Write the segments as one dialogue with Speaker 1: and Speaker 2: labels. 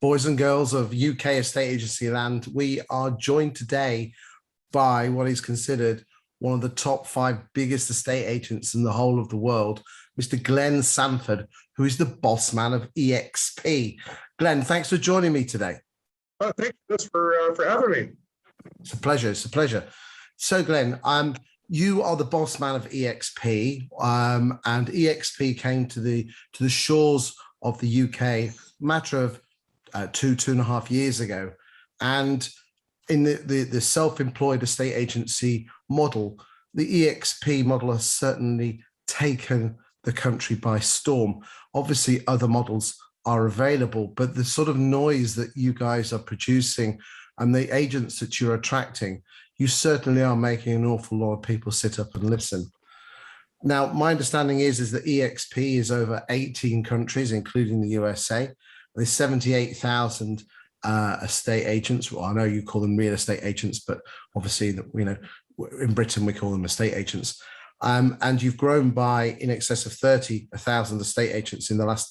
Speaker 1: Boys and girls of UK estate agency land, we are joined today by what is considered one of the top five biggest estate agents in the whole of the world, Mr. Glenn Sanford, who is the boss man of EXP. Glenn, thanks for joining me today.
Speaker 2: Thanks for having me.
Speaker 1: It's a pleasure. It's a pleasure. So, Glenn, you are the boss man of EXP, and EXP came to the shores of the UK a matter of 2.5 years ago, and in the self-employed estate agency model, the EXP model has certainly taken the country by storm. Obviously, other models are available, but the sort of noise that you guys are producing and the agents that you're attracting, you certainly are making an awful lot of people sit up and listen. Now, my understanding is that EXP is over 18 countries, including the USA. There's 78,000 estate agents. Well, I know you call them real estate agents, but obviously, in Britain, we call them estate agents. And you've grown by in excess of 30,000 estate agents in the last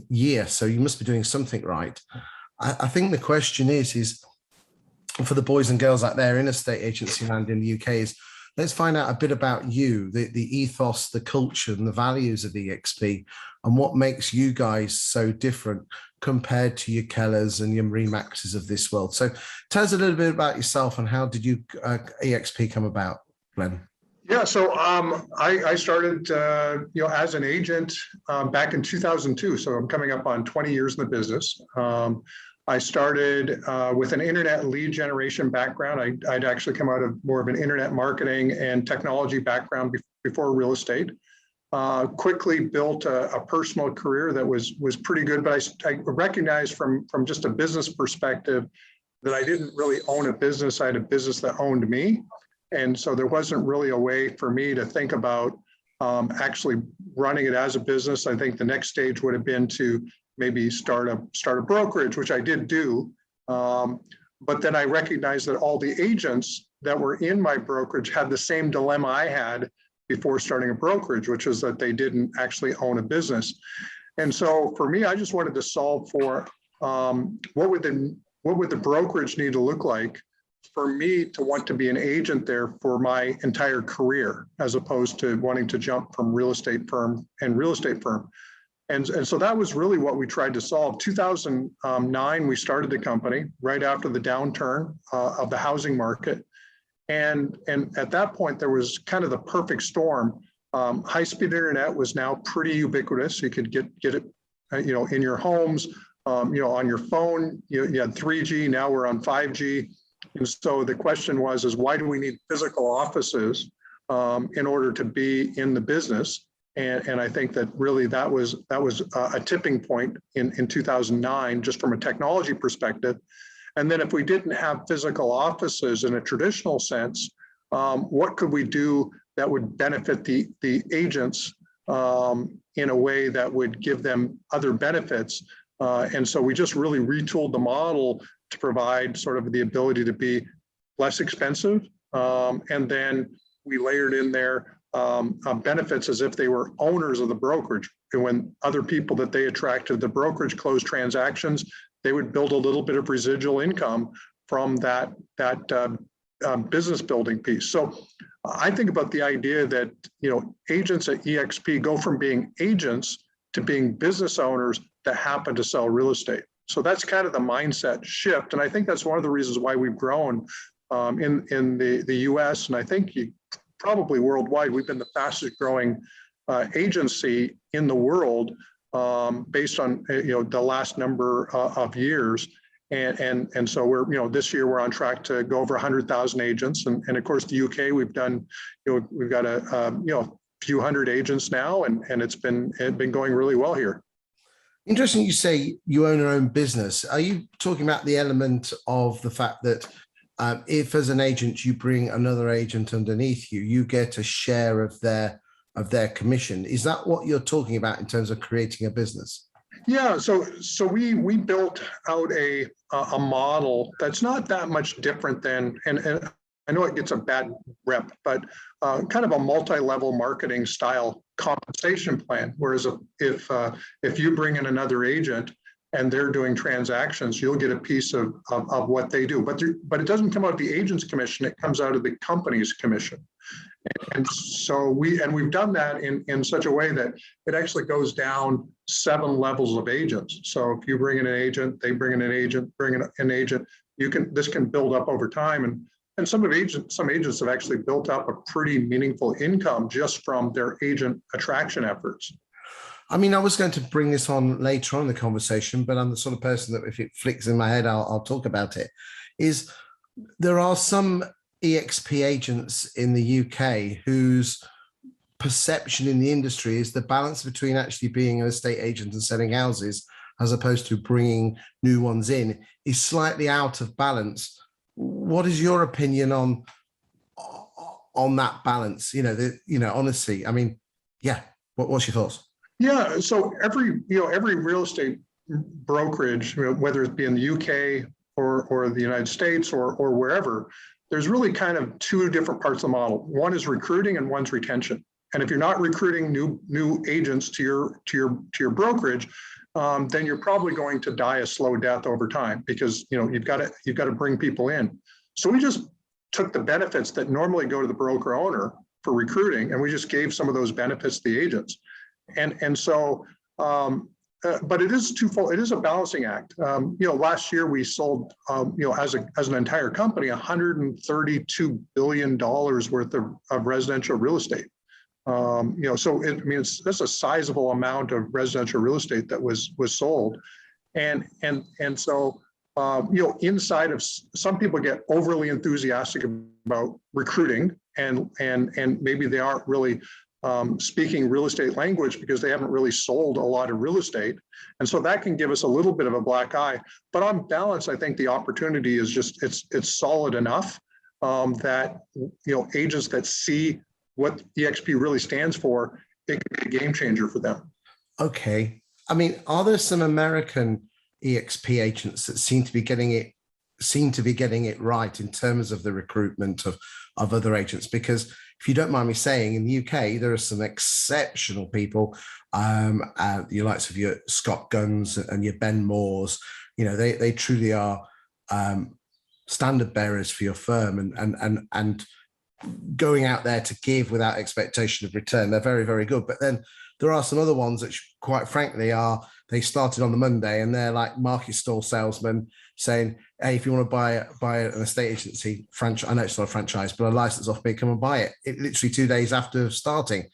Speaker 1: year. So you must be doing something right. I think the question is for the boys and girls out there in estate agency land in the UK is, let's find out a bit about you, the ethos, the culture, and the values of EXP, and what makes you guys so different compared to your Kellers and your Remaxes of this world. So tell us a little bit about yourself and how did you EXP come about, Glenn?
Speaker 2: Yeah, so I started, as an agent back in 2002. So I'm coming up on 20 years in the business. I started with an internet lead generation background. I'd actually come out of more of an internet marketing and technology background before real estate. Quickly built a personal career that was pretty good, but I recognized from just a business perspective that I didn't really own a business. I had a business that owned me. And so there wasn't really a way for me to think about actually running it as a business. I think the next stage would have been to maybe start a brokerage, which I did do. But then I recognized that all the agents that were in my brokerage had the same dilemma I had before starting a brokerage, which is that they didn't actually own a business. And so for me, I just wanted to solve for what would the brokerage need to look like for me to want to be an agent there for my entire career, as opposed to wanting to jump from real estate firm and real estate firm. And so that was really what we tried to solve. 2009, we started the company right after the downturn of the housing market. And at that point, there was kind of the perfect storm. High-speed internet was now pretty ubiquitous. You could get it, in your homes, on your phone. You had 3G. Now we're on 5G. And so the question was why do we need physical offices in order to be in the business? And I think that really that was a tipping point in 2009, just from a technology perspective. And then if we didn't have physical offices in a traditional sense, what could we do that would benefit the agents in a way that would give them other benefits? And so we just really retooled the model to provide sort of the ability to be less expensive. And then we layered in there benefits as if they were owners of the brokerage. And when other people that they attracted the brokerage closed transactions, they would build a little bit of residual income from that business building piece. So I think about the idea that agents at EXP go from being agents to being business owners that happen to sell real estate. So that's kind of the mindset shift, and I think that's one of the reasons why we've grown in the U.S. and I think probably worldwide. We've been the fastest growing agency in the world based on the last number of years, and so we're this year we're on track to go over 100,000 agents, and of course the UK we've done we've got a few hundred agents now, and it's been going really well here.
Speaker 1: Interesting you say you own your own business. Are you talking about the element of the fact that if as an agent you bring another agent underneath you, you get a share of their commission? Is that what you're talking about in terms of creating a business?
Speaker 2: Yeah, so we built out a model that's not that much different than, and I know it gets a bad rep, but kind of a multi-level marketing style compensation plan. Whereas if you bring in another agent, and they're doing transactions, you'll get a piece of what they do. But it doesn't come out of the agent's commission, it comes out of the company's commission. And so we've done that in such a way that it actually goes down 7 levels of agents. So if you bring in an agent, they bring in an agent, bring in an agent, this can build up over time. And some agents have actually built up a pretty meaningful income just from their agent attraction efforts.
Speaker 1: I mean, I was going to bring this on later on in the conversation, but I'm the sort of person that if it flicks in my head, I'll talk about it. Is there are some EXP agents in the UK whose perception in the industry is the balance between actually being an estate agent and selling houses as opposed to bringing new ones in is slightly out of balance. What is your opinion on that balance? Honestly, I mean, yeah. What's your thoughts?
Speaker 2: Yeah. So every real estate brokerage, whether it be in the UK or the United States or wherever, there's really kind of 2 different parts of the model. One is recruiting and one's retention. And if you're not recruiting new agents to your brokerage, then you're probably going to die a slow death over time because you've got to bring people in. So we just took the benefits that normally go to the broker owner for recruiting, and we just gave some of those benefits to the agents. And so, but it is twofold. It is a balancing act. Last year we sold, as an entire company, $132 billion worth of residential real estate. That's a sizable amount of residential real estate that was sold, and so inside of some people get overly enthusiastic about recruiting, and maybe they aren't really speaking real estate language because they haven't really sold a lot of real estate, and so that can give us a little bit of a black eye. But on balance, I think the opportunity is just it's solid enough that agents that see what EXP really stands for, it can be a game changer for them.
Speaker 1: Okay. I mean, are there some American EXP agents that seem to be getting it right in terms of the recruitment of other agents? Because if you don't mind me saying, in the UK, there are some exceptional people, your likes of your Scott Guns and your Ben Moores. They truly are standard bearers for your firm and going out there to give without expectation of return. They're very, very good. But then there are some other ones that, quite frankly, they started on the Monday and they're like market stall salesmen saying, hey, if you want to buy an estate agency franchise, I know it's not a franchise, but a license off me, come and buy it. It literally 2 days after starting.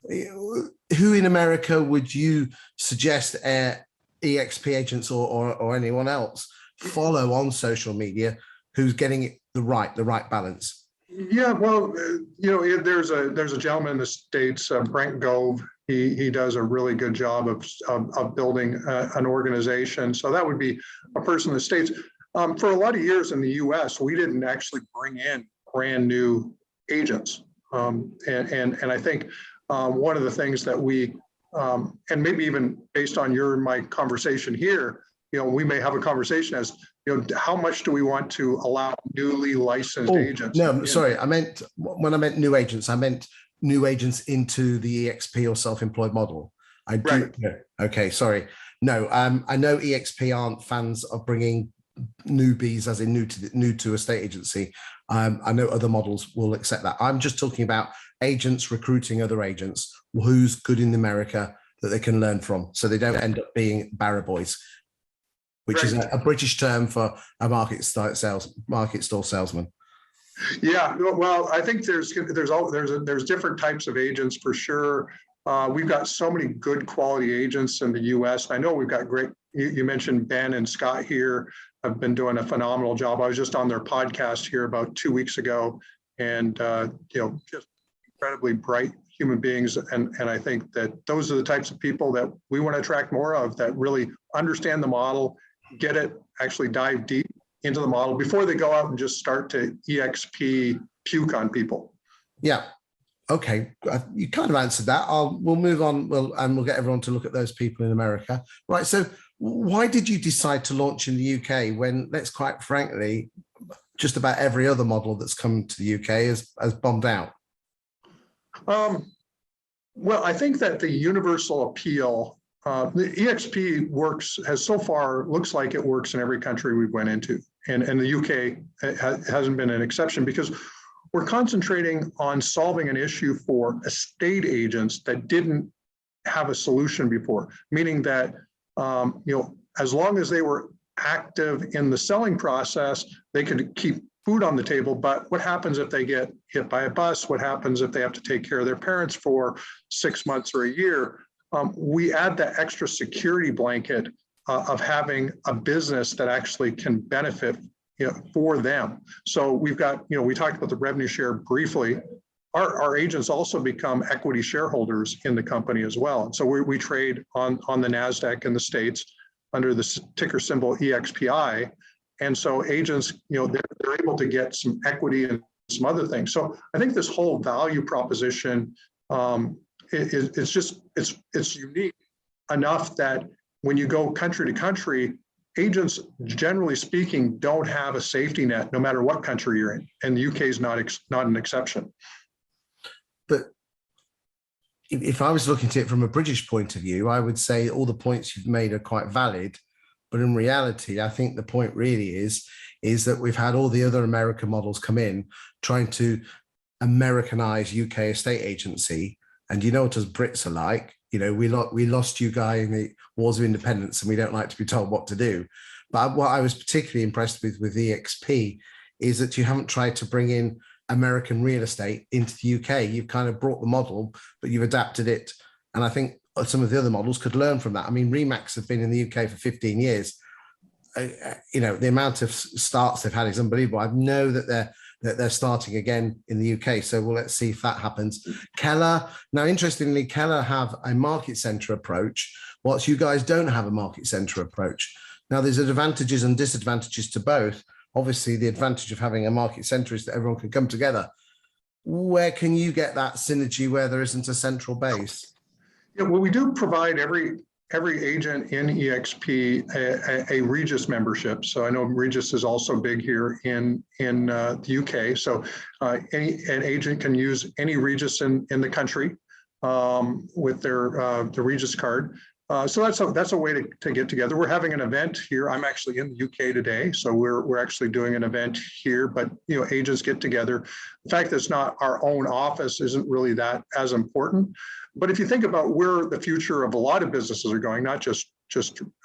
Speaker 1: Who in America would you suggest EXP agents or anyone else follow on social media who's getting it the right balance?
Speaker 2: Yeah, well, there's a gentleman in the States, Brent Gove. He does a really good job of building an organization. So that would be a person in the States. For a lot of years in the U.S., we didn't actually bring in brand new agents, and I think one of the things that we and maybe even based on your and my conversation here, we may have a conversation as how much do we want to allow newly licensed agents?
Speaker 1: No, sorry. When I meant new agents, I meant new agents into the EXP or self-employed model. I do. Right. No. Okay, sorry. No, I know EXP aren't fans of bringing newbies, as in new to a state agency. I know other models will accept that. I'm just talking about agents recruiting other agents who's good in America that they can learn from, so they don't end up being barra boys, which is a British term for a market stall salesman.
Speaker 2: Yeah, well, I think there's different types of agents for sure. We've got so many good quality agents in the U.S. I know we've got great. You mentioned Ben and Scott here have been doing a phenomenal job. I was just on their podcast here about 2 weeks ago, and just incredibly bright human beings. And I think that those are the types of people that we want to attract more of, that really understand the model, get it, actually dive deep into the model before they go out and just start to EXP puke on people.
Speaker 1: Yeah. Okay. You kind of answered that. We'll move on. We'll get everyone to look at those people in America. Right. So why did you decide to launch in the UK when, let's quite frankly, just about every other model that's come to the UK has bombed out?
Speaker 2: Well, I think that the universal appeal the EXP has so far, looks like it works in every country we went into. And the UK hasn't been an exception, because we're concentrating on solving an issue for estate agents that didn't have a solution before, meaning that, as long as they were active in the selling process, they could keep food on the table. But what happens if they get hit by a bus? What happens if they have to take care of their parents for 6 months or a year? We add that extra security blanket of having a business that actually can benefit for them. So we've got, we talked about the revenue share briefly. Our agents also become equity shareholders in the company as well. And so we trade on the NASDAQ in the States under the ticker symbol EXPI. And so agents, they're able to get some equity and some other things. So I think this whole value proposition, it's unique enough that when you go country to country, agents, generally speaking, don't have a safety net, no matter what country you're in. And the UK is not an exception.
Speaker 1: But if I was looking at it from a British point of view, I would say all the points you've made are quite valid. But in reality, I think the point really is that we've had all the other American models come in trying to Americanize UK estate agency. And you know what us Brits are like. We lost you guy in the Wars of Independence, and we don't like to be told what to do. But what I was particularly impressed with EXP is that you haven't tried to bring in American real estate into the UK. You've kind of brought the model, but you've adapted it. And I think some of the other models could learn from that. I mean, Remax have been in the UK for 15 years. The amount of starts they've had is unbelievable. I know that they're starting again in the UK. So let's see if that happens. Keller, now interestingly, Keller have a market center approach, whilst you guys don't have a market center approach. Now there's advantages and disadvantages to both. Obviously, the advantage of having a market center is that everyone can come together. Where can you get that synergy where there isn't a central base?
Speaker 2: Yeah, well, we do provide every agent in EXP a Regis membership. So I know Regis is also big here in the UK. So an agent can use any Regis in the country with the Regis card. So that's a way to get together. We're having an event here. I'm actually in the UK today, so we're actually doing an event here. But agents get together. The fact that it's not our own office isn't really that as important. But if you think about where the future of a lot of businesses are going, not just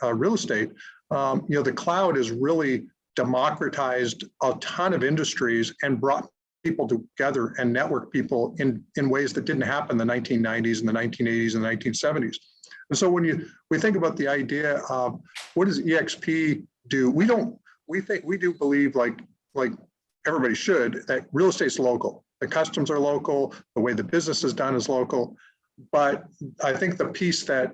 Speaker 2: real estate, the cloud has really democratized a ton of industries and brought people together and network people in ways that didn't happen in the 1990s and the 1980s and the 1970s. And so when we think about the idea of what does EXP do, we do believe, like everybody should, that real estate's local. The customs are local, the way the business is done is local. But I think the piece that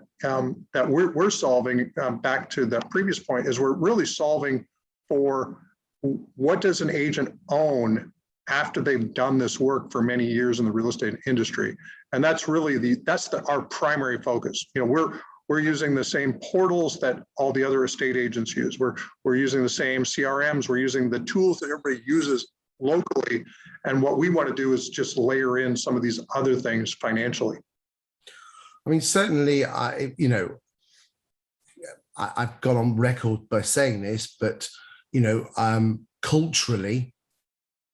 Speaker 2: we're solving, back to the previous point, is we're really solving for what does an agent own after they've done this work for many years in the real estate industry. And that's really our primary focus. We're using the same portals that all the other estate agents use. We're using the same CRMs. We're using the tools that everybody uses locally. And what we want to do is just layer in some of these other things financially.
Speaker 1: I mean, certainly, I've gone on record by saying this, but, culturally,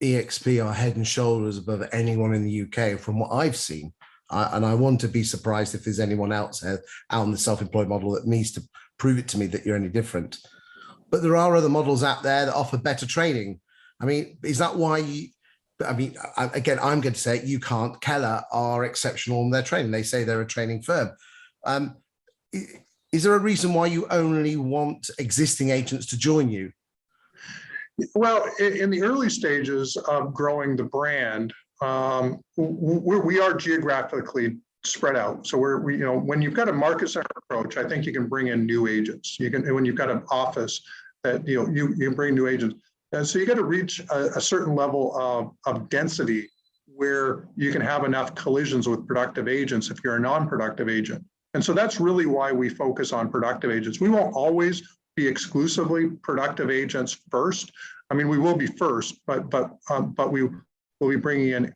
Speaker 1: EXP are head and shoulders above anyone in the UK from what I've seen. And I want to be surprised if there's anyone else out in the self-employed model that needs to prove it to me that you're any different. But there are other models out there that offer better training. I mean, is that why again, I'm going to say you can't. Keller are exceptional in their training. They say they're a training firm. Is there a reason why you only want existing agents to join you?
Speaker 2: Well, in the early stages of growing the brand, we are geographically spread out. So when you've got a market center approach, I think you can bring in new agents. When you've got an office that you can bring new agents. And so you got to reach a certain level of density where you can have enough collisions with productive agents if you're a non-productive agent. And so that's really why we focus on productive agents. We won't always be exclusively productive agents first. I mean, we will be first, but we will be bringing in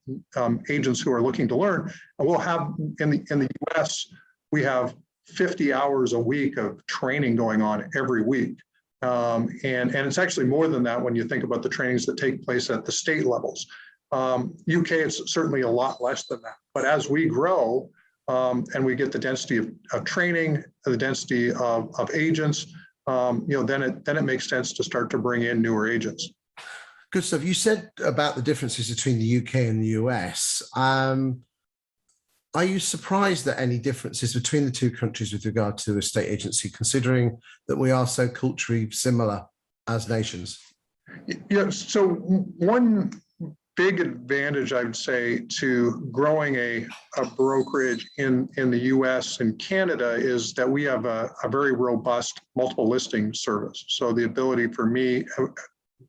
Speaker 2: agents who are looking to learn. And we'll have in the US, we have 50 hours a week of training going on every week. And it's actually more than that when you think about the trainings that take place at the state levels. UK, it's certainly a lot less than that. But as we grow and we get the density of training, the density of agents, then it makes sense to start to bring in newer agents.
Speaker 1: Good stuff. You said about the differences between the UK and the US. Are you surprised at any differences between the two countries with regard to estate agency, considering that we are so culturally similar as nations?
Speaker 2: Yeah, so one big advantage, I would say, to growing a brokerage in the US and Canada is that we have a very robust multiple listing service. So the ability for me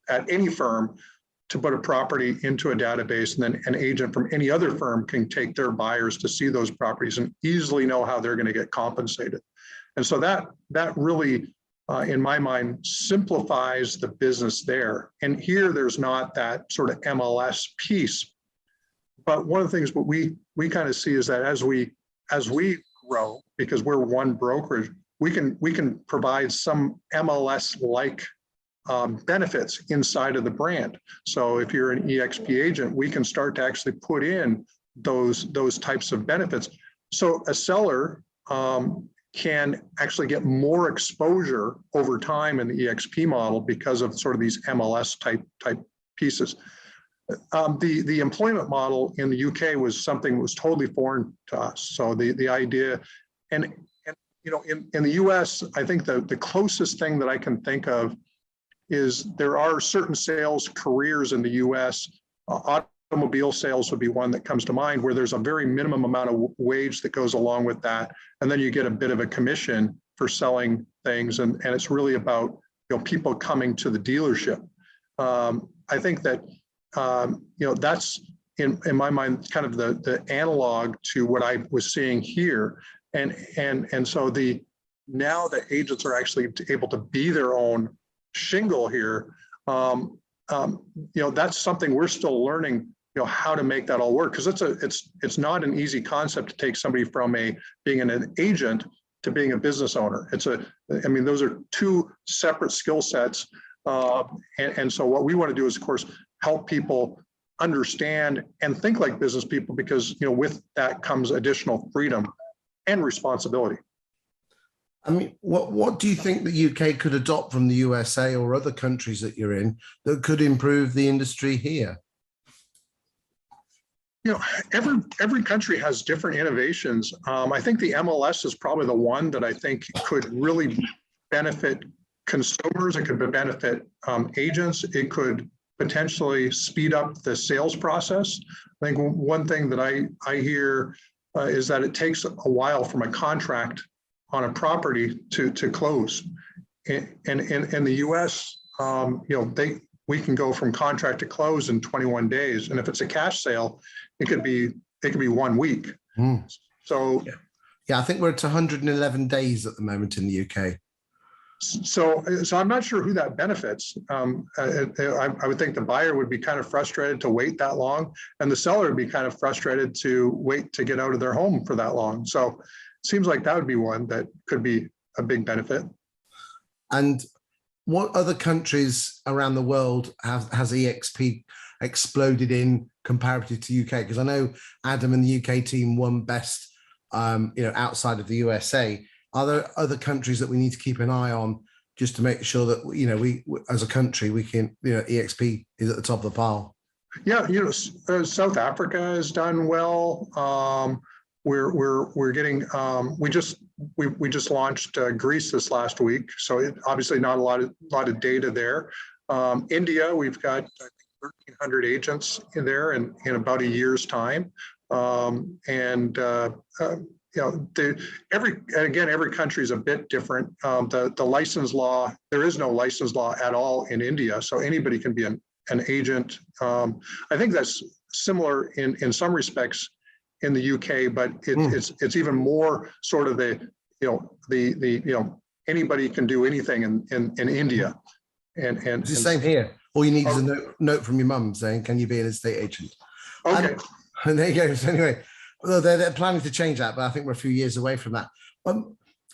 Speaker 2: at any firm to put a property into a database, and then an agent from any other firm can take their buyers to see those properties and easily know how they're going to get compensated. And so that really, in my mind, simplifies the business there. And here, there's not that sort of MLS piece. But one of the things what we kind of see is that as we grow, because we're one brokerage, we can provide some MLS-like benefits inside of the brand. So if you're an EXP agent, we can start to actually put in those types of benefits. So a seller can actually get more exposure over time in the EXP model because of sort of these MLS type pieces. The employment model in the UK was something that was totally foreign to us. So the idea, and in the US, I think the closest thing that I can think of is there are certain sales careers in the US. Automobile sales would be one that comes to mind, where there's a very minimum amount of wage that goes along with that. And then you get a bit of a commission for selling things. And it's really about people coming to the dealership. I think that that's in my mind kind of the analog to what I was seeing here. And so now the agents are actually able to be their own shingle here. That's something we're still learning, how to make that all work, because it's not an easy concept to take somebody from being an agent to being a business owner. Those are two separate skill sets. And so what we want to do is, of course, help people understand and think like business people, because with that comes additional freedom and responsibility.
Speaker 1: What do you think the UK could adopt from the USA or other countries that you're in that could improve the industry here?
Speaker 2: Every country has different innovations. I think the MLS is probably the one that I think could really benefit consumers. It could benefit agents. It could potentially speed up the sales process. I think one thing that I hear is that it takes a while from a contract on a property to close. And in the US, we can go from contract to close in 21 days. And if it's a cash sale, it could be 1 week. So
Speaker 1: yeah, I think we're at 111 days at the moment in the UK.
Speaker 2: So I'm not sure who that benefits. I would think the buyer would be kind of frustrated to wait that long, and the seller would be kind of frustrated to wait to get out of their home for that long. So it seems like that would be one that could be a big benefit.
Speaker 1: And what other countries around the world has EXP exploded in comparative to UK? Because I know Adam and the UK team won best, outside of the USA. Are there other countries that we need to keep an eye on just to make sure that we as a country we can EXP is at the top of the pile?
Speaker 2: Yeah, South Africa has done well. We're getting we just launched Greece this last week, so obviously not a lot of data there. India, we've got 1,300 agents in there in about a year's time, every country is a bit different. The license law, there is no license law at all in India, so anybody can be an agent. I think that's similar in some respects in the UK, but it's even more sort of anybody can do anything in India. And
Speaker 1: it's the same here. All you need is a note from your mum saying, "Can you be an estate agent?"
Speaker 2: Okay.
Speaker 1: And there you go. So anyway, although they're planning to change that, but I think we're a few years away from that.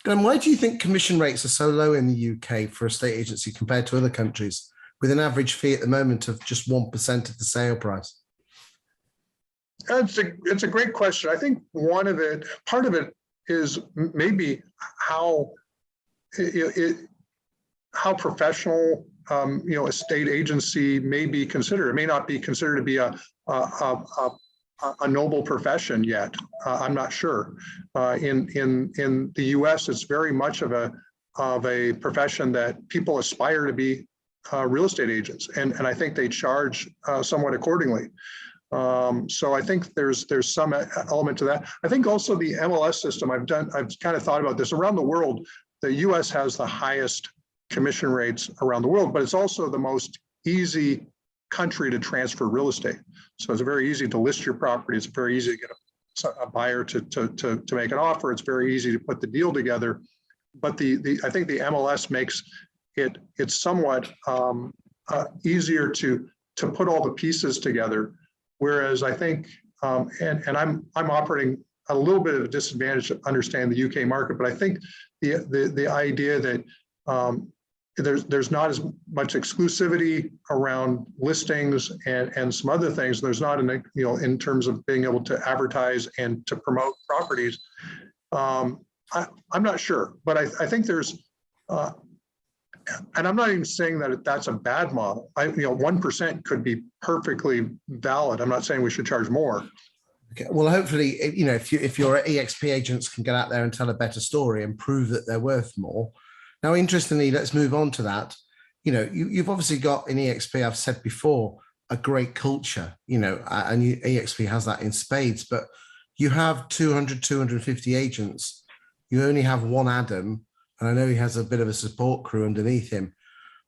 Speaker 1: And why do you think commission rates are so low in the UK for a estate agency compared to other countries, with an average fee at the moment of just 1% of the sale price?
Speaker 2: It's a great question. I think part of it is maybe how how professional estate agency may be considered. It may not be considered to be a noble profession yet. I'm not sure. In the U.S., it's very much of a profession that people aspire to be real estate agents, and I think they charge somewhat accordingly. So I think there's some element to that. I think also the MLS system. I've kind of thought about this around the world. The U.S. has the highest commission rates around the world, but it's also the most easy country to transfer real estate. So it's very easy to list your property. It's very easy to get a buyer to make an offer. It's very easy to put the deal together. But I think the MLS makes it's somewhat easier to put all the pieces together. Whereas I think, and I'm operating a little bit of a disadvantage to understand the UK market, but I think the idea that there's not as much exclusivity around listings and some other things. There's not in terms of being able to advertise and to promote properties. I'm not sure, but I think there's. And I'm not even saying that that's a bad model. 1% could be perfectly valid. I'm not saying we should charge more.
Speaker 1: Okay. Well, hopefully, if your EXP agents can get out there and tell a better story and prove that they're worth more. Now, interestingly, let's move on to that. You've obviously got in EXP, I've said before, a great culture, and EXP has that in spades, but you have 200, 250 agents. You only have one Adam. And I know he has a bit of a support crew underneath him,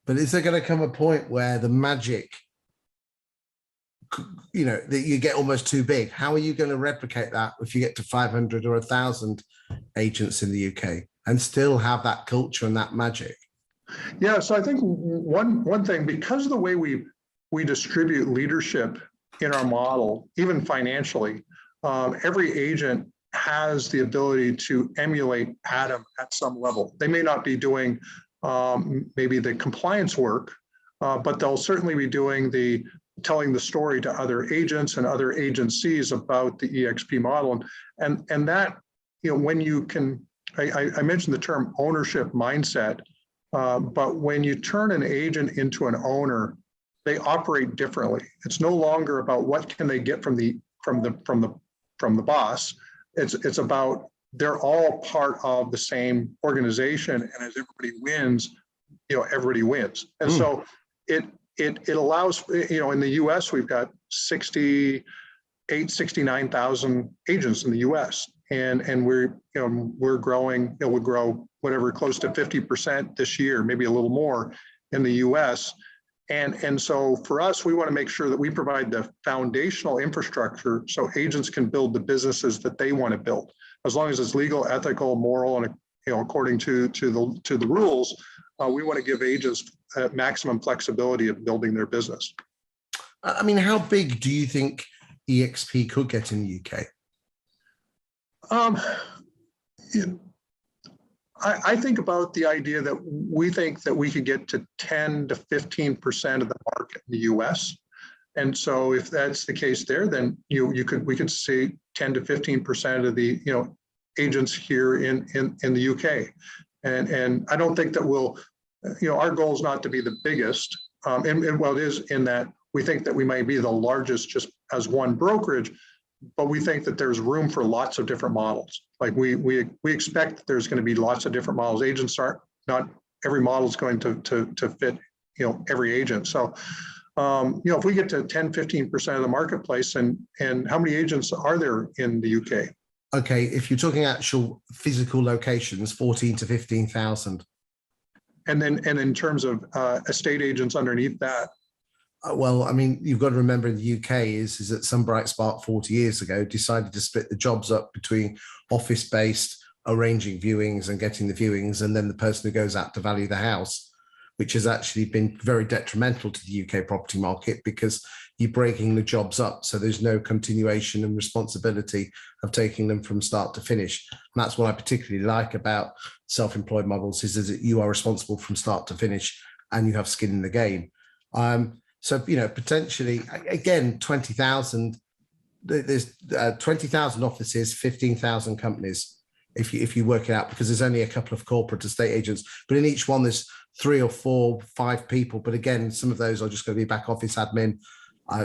Speaker 1: but is there going to come a point where the magic, that you get almost too big? How are you going to replicate that if you get to 500 or 1,000 agents in the UK and still have that culture and that magic?
Speaker 2: Yeah, so I think one thing, because of the way we distribute leadership in our model, even financially, every agent has the ability to emulate Adam at some level. They may not be doing maybe the compliance work, but they'll certainly be doing telling the story to other agents and other agencies about the EXP model. And that, when you can, I mentioned the term ownership mindset, but when you turn an agent into an owner, they operate differently. It's no longer about what can they get from the boss. It's about they're all part of the same organization, and as everybody wins, everybody wins. And so it allows, in the U.S. we've got 69,000 agents in the U.S. and we're growing. We'll grow whatever close to 50% this year, maybe a little more in the U.S. And so for us, we want to make sure that we provide the foundational infrastructure so agents can build the businesses that they want to build, as long as it's legal, ethical, moral, and according to the rules. We want to give agents maximum flexibility of building their business.
Speaker 1: I mean, how big do you think EXP could get in the UK?
Speaker 2: I think about the idea that we think that we could get to 10 to 15% of the market in the U.S. And so if that's the case there, then we could see 10 to 15% of the agents here in the UK. And I don't think that our goal is not to be the biggest. And well, it is in that we think that we might be the largest just as one brokerage, but we think that there's room for lots of different models. Like we expect that there's going to be lots of different models. Agents not every model is going to fit, every agent. So, if we get to 10, 15% of the marketplace, and how many agents are there in the UK?
Speaker 1: Okay, if you're talking actual physical locations, 14 to 15,000.
Speaker 2: And in terms of estate agents underneath that?
Speaker 1: Well, I mean, you've got to remember in the UK is that some bright spark 40 years ago decided to split the jobs up between office-based, arranging viewings and getting the viewings, and then the person who goes out to value the house. which has actually been very detrimental to the UK property market because you're breaking the jobs up. So there's no continuation and responsibility of taking them from start to finish. And that's what I particularly like about self-employed models is that you are responsible from start to finish and you have skin in the game. So, potentially, again, 20,000, there's 20,000 offices, 15,000 companies, if you work it out, because there's only a couple of corporate estate agents, but in each one there's 3 or 4, 5 people. But again, some of those are just going to be back office admin.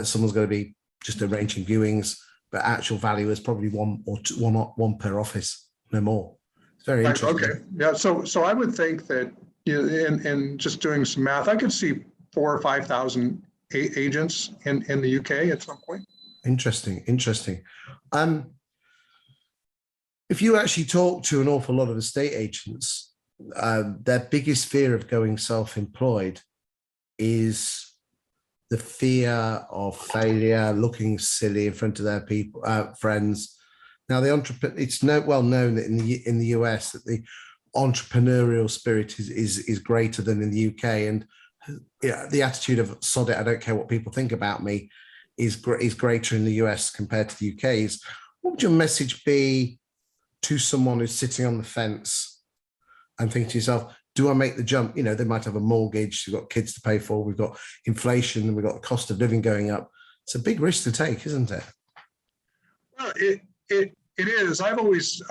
Speaker 1: Someone's going to be just arranging viewings, but actual value is probably one per office, no more. It's very interesting.
Speaker 2: Okay, yeah. So I would think that in just doing some math, I could see 4,000 or 5,000 agents in the UK at some point. Interesting.
Speaker 1: If you actually talk to an awful lot of estate agents, their biggest fear of going self-employed is the fear of failure, looking silly in front of their friends. Now, it's well known that in the US that the entrepreneurial spirit is greater than in the UK, and the attitude of sod it, I don't care what people think about me, is greater in the US compared to the UK. What would your message be to someone who's sitting on the fence and thinking to yourself, do I make the jump? They might have a mortgage, we've got kids to pay for, we've got inflation, and we've got the cost of living going up. It's a big risk to take, isn't it?
Speaker 2: Well, it is. I've always,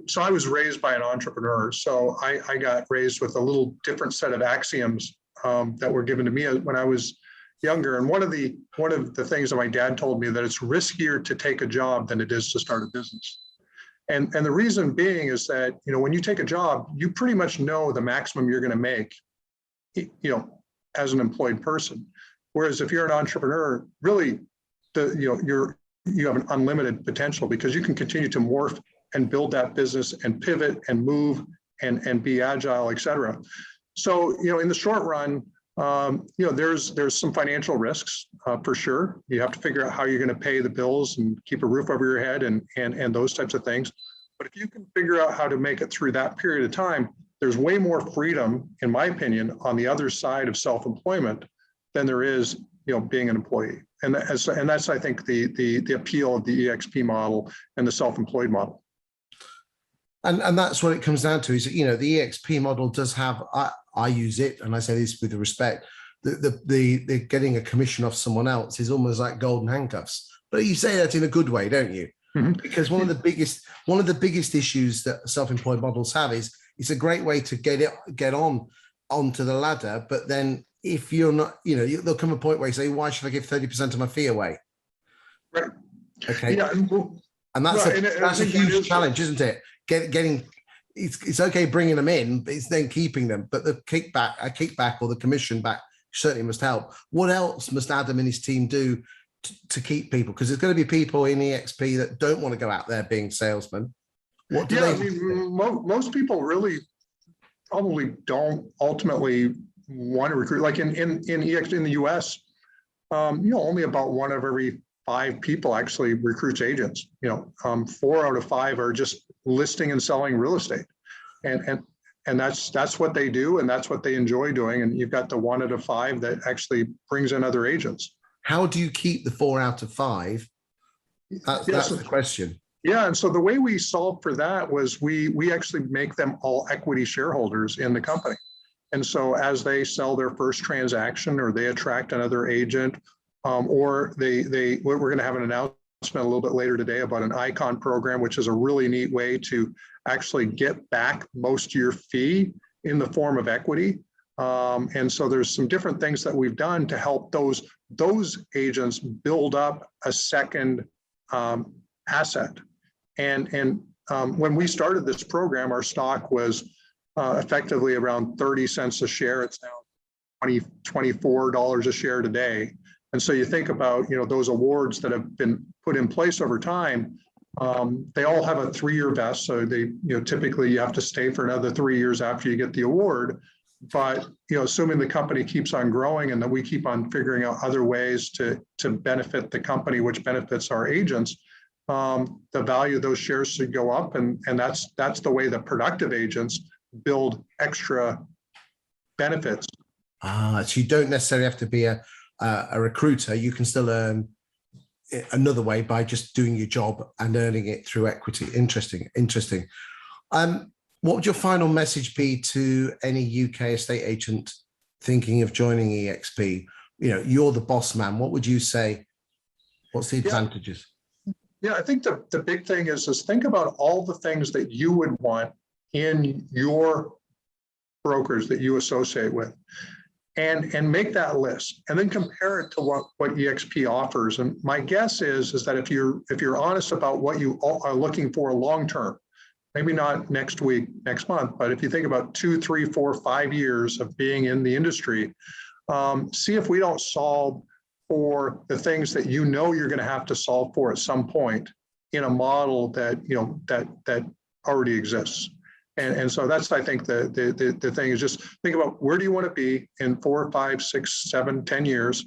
Speaker 2: so I was raised by an entrepreneur. So I got raised with a little different set of axioms that were given to me when I was younger. And one of the things that my dad told me, that it's riskier to take a job than it is to start a business. And the reason being is that, when you take a job, you pretty much know the maximum you're going to make, as an employed person. Whereas if you're an entrepreneur, really, you have an unlimited potential because you can continue to morph and build that business and pivot and move and be agile, et cetera. So, in the short run, there's some financial risks for sure. You have to figure out how you're going to pay the bills and keep a roof over your head and those types of things. But if you can figure out how to make it through that period of time, there's way more freedom, in my opinion, on the other side of self-employment than there is, being an employee. And that's I think the appeal of the EXP model and the self-employed model.
Speaker 1: And that's what it comes down to is, the EXP model does have, I use it, and I say this with respect, the getting a commission off someone else is almost like golden handcuffs. But you say that in a good way, don't you? Mm-hmm. Because one of the biggest issues that self-employed models have is it's a great way to get onto the ladder. But then if you're not, there'll come a point where you say, why should I give 30% of my fee away?
Speaker 2: Right.
Speaker 1: Okay.
Speaker 2: Yeah.
Speaker 1: And that's a huge challenge, isn't it? Getting it's okay bringing them in, but it's then keeping them. But the kickback or the commission back certainly must help. What else must Adam and his team do to keep people? Because there's going to be people in EXP that don't want to go out there being salesmen. What do they do?
Speaker 2: Most people really probably don't ultimately want to recruit. Like in EXP in the US, only about 1 of every 5 people actually recruits agents. 4 out of 5 are just listing and selling real estate, and that's what they do, and that's what they enjoy doing. And you've got the 1 out of 5 that actually brings in other agents.
Speaker 1: How do you keep the 4 out of 5? That's the question.
Speaker 2: Yeah, and so the way we solved for that was we actually make them all equity shareholders in the company. And so as they sell their first transaction, or they attract another agent, or we're going to have an announcement a little bit later today about an icon program, which is a really neat way to actually get back most of your fee in the form of equity. And so there's some different things that we've done to help those agents build up a second asset. And when we started this program, our stock was effectively around 30 cents a share. It's now $24 a share today. And so you think about, those awards that have been put in place over time, they all have a 3-year vest. So they, typically you have to stay for another 3 years after you get the award. But, assuming the company keeps on growing and that we keep on figuring out other ways to benefit the company, which benefits our agents, the value of those shares should go up. And that's the way that productive agents build extra benefits
Speaker 1: So you don't necessarily have to be a recruiter. You can still earn another way by just doing your job and earning it through equity. Interesting, interesting. What would your final message be to any UK estate agent thinking of joining EXP? You know, you're the boss man. What would you say? What's the advantages?
Speaker 2: Yeah, I think the big thing is think about all the things that you would want in your brokers that you associate with, and make that list, and then compare it to what EXP offers. And my guess is that if you're honest about what you are looking for long term, maybe not next week, next month, but if you think about 2, 3, 4, 5 years of being in the industry, see if we don't solve for the things that you know you're going to have to solve for at some point in a model that that already exists. And so that's, I think, the thing is just think about where do you want to be in 4, 5, 6, 7, 10 years,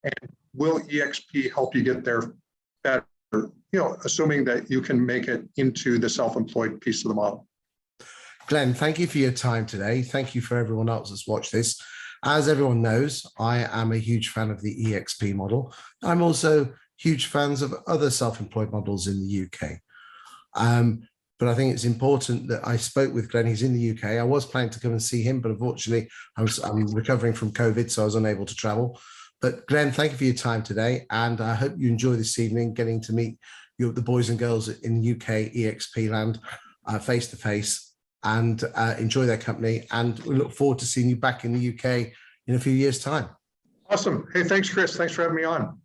Speaker 2: and will EXP help you get there better? Assuming that you can make it into the self-employed piece of the model.
Speaker 1: Glenn, thank you for your time today. Thank you for everyone else that's watched this. As everyone knows, I am a huge fan of the EXP model. I'm also huge fans of other self-employed models in the UK. But I think it's important that I spoke with Glenn. He's in the UK. I was planning to come and see him, but unfortunately, I'm recovering from COVID, so I was unable to travel. But Glenn, thank you for your time today. And I hope you enjoy this evening getting to meet the boys and girls in UK EXP land face to face, and enjoy their company. And we look forward to seeing you back in the UK in a few years' time.
Speaker 2: Awesome. Hey, thanks, Chris. Thanks for having me on.